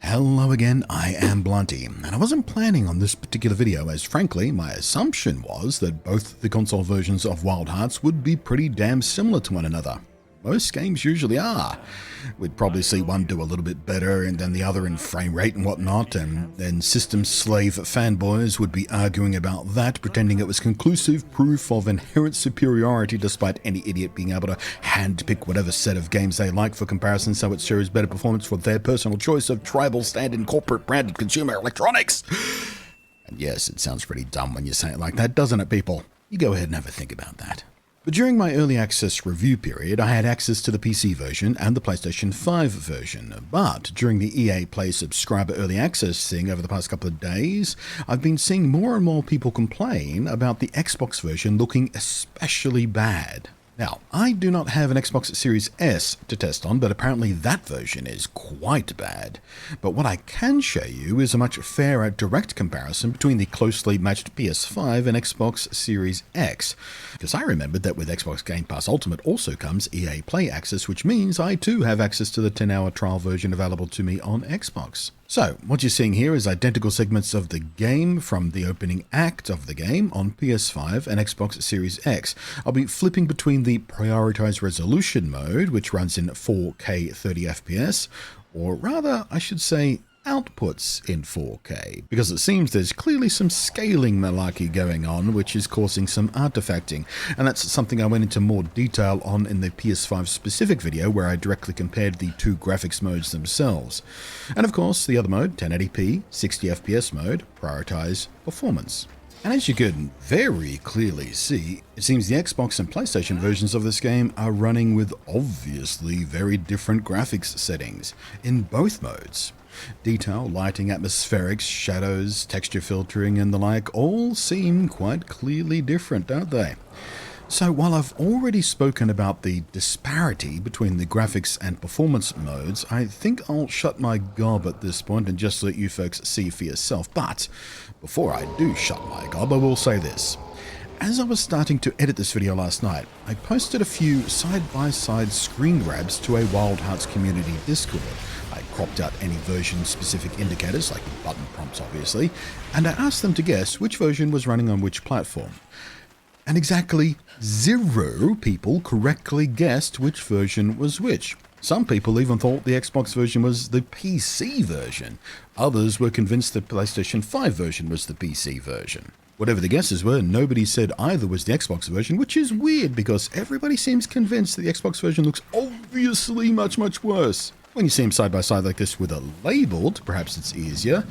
Hello again, I am Blunty, and I wasn't planning on this particular video as frankly my assumption was that both the console versions of Wild Hearts would be pretty damn similar to one another. Most games usually are. We'd probably see one do a little bit better and then the other in frame rate and whatnot, and then system slave fanboys would be arguing about that, pretending it was conclusive proof of inherent superiority despite any idiot being able to handpick whatever set of games they like for comparison so it shows better performance for their personal choice of tribal stand-in corporate branded consumer electronics. And yes, it sounds pretty dumb when you say it like that, doesn't it, people? You go ahead and have a think about that. But during my early access review period, I had access to the PC version and the PlayStation 5 version. But during the EA Play subscriber early access thing over the past couple of days, I've been seeing more and more people complain about the Xbox version looking especially bad. Now, I do not have an Xbox Series S to test on, but apparently that version is quite bad. But what I can show you is a much fairer direct comparison between the closely matched PS5 and Xbox Series X. Because I remembered that with Xbox Game Pass Ultimate also comes EA Play access, which means I too have access to the 10-hour trial version available to me on Xbox. So, what you're seeing here is identical segments of the game from the opening act of the game on PS5 and Xbox Series X. I'll be flipping between the Prioritize Resolution mode, which runs in 4K 30fps, or rather, I should say, outputs in 4K, because it seems there's clearly some scaling malarkey going on which is causing some artifacting, and that's something I went into more detail on in the PS5 specific video where I directly compared the two graphics modes themselves. And of course the other mode, 1080p, 60fps mode, prioritize performance. And as you can very clearly see, it seems the Xbox and PlayStation versions of this game are running with obviously very different graphics settings in both modes. Detail, lighting, atmospherics, shadows, texture filtering and the like all seem quite clearly different, don't they? So while I've already spoken about the disparity between the graphics and performance modes, I think I'll shut my gob at this point and just let you folks see for yourself. But before I do shut my gob, I will say this. As I was starting to edit this video last night, I posted a few side-by-side screen grabs to a Wild Hearts community Discord. I cropped out any version-specific indicators, like button prompts obviously, and I asked them to guess which version was running on which platform. And exactly 0 people correctly guessed which version was which. Some people even thought the Xbox version was the PC version. Others were convinced the PlayStation 5 version was the PC version. Whatever the guesses were, nobody said either was the Xbox version, which is weird because everybody seems convinced the Xbox version looks obviously much worse. When you see them side by side like this with a labeled, perhaps it's easier.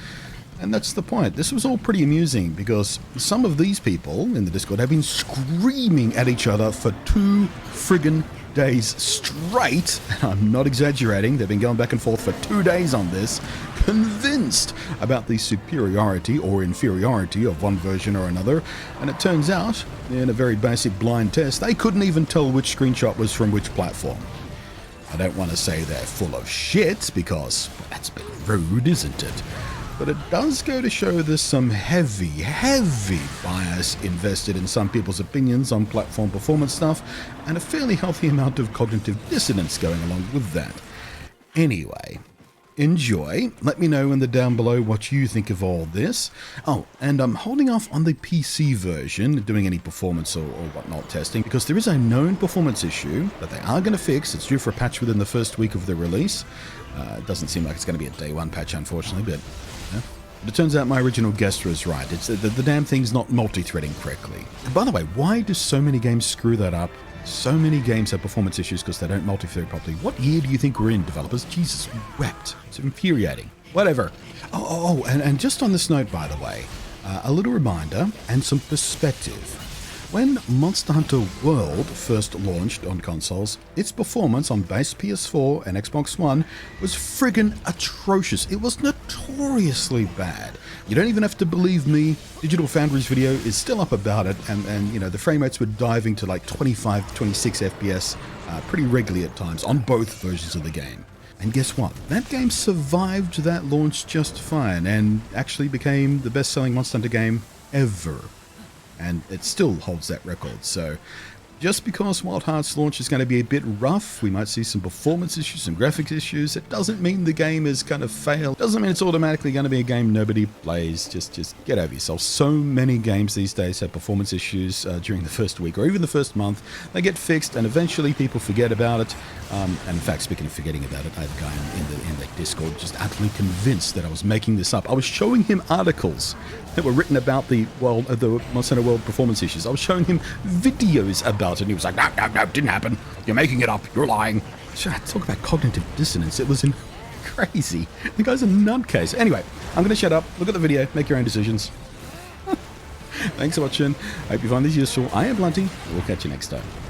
And that's the point. This was all pretty amusing because some of these people in the Discord have been screaming at each other for 2 friggin' days straight, and I'm not exaggerating, they've been going back and forth for 2 days on this, convinced about the superiority or inferiority of one version or another, and it turns out, in a very basic blind test, they couldn't even tell which screenshot was from which platform. I don't want to say they're full of shit, because that's a bit rude, isn't it? But it does go to show there's some heavy bias invested in some people's opinions on platform performance stuff, and a fairly healthy amount of cognitive dissonance going along with that. Anyway, enjoy. Let me know in the down below what you think of all this. Oh, and I'm holding off on the PC version, doing any performance or whatnot testing, because there is a known performance issue that they are going to fix. It's due for a patch within the first week of the release. It doesn't seem like it's going to be a day one patch, unfortunately, but it turns out my original guess was right. It's the damn thing's not multi-threading correctly. And by the way, why do so many games screw that up? So many games have performance issues because they don't multi-thread properly. What year do you think we're in, developers? Jesus wept. It's infuriating. Whatever. And just on this note, by the way, a little reminder and some perspective. When Monster Hunter World first launched on consoles, its performance on base PS4 and Xbox One was friggin' atrocious. It was notoriously bad. You don't even have to believe me. Digital Foundry's video is still up about it, and you know, the frame rates were diving to like 25, 26 FPS pretty regularly at times on both versions of the game. And guess what? That game survived that launch just fine and actually became the best-selling Monster Hunter game ever. And it still holds that record, so just because Wild Hearts launch is going to be a bit rough, we might see some performance issues, some graphics issues, it doesn't mean the game is going to fail. Doesn't mean it's automatically going to be a game nobody plays. Just get over yourself. So many games these days have performance issues during the first week or even the first month. They get fixed and eventually people forget about it. And in fact, speaking of forgetting about it, I had a guy in the Discord just utterly convinced that I was making this up. I was showing him articles that were written about the Monsanto World performance issues. I was showing him videos about it, and he was like, no, it didn't happen. You're making it up. You're lying. Talk about cognitive dissonance. It was crazy. The guy's a nutcase. Anyway, I'm going to shut up. Look at the video. Make your own decisions. Thanks for watching. I hope you find this useful. I am Blunty. We'll catch you next time.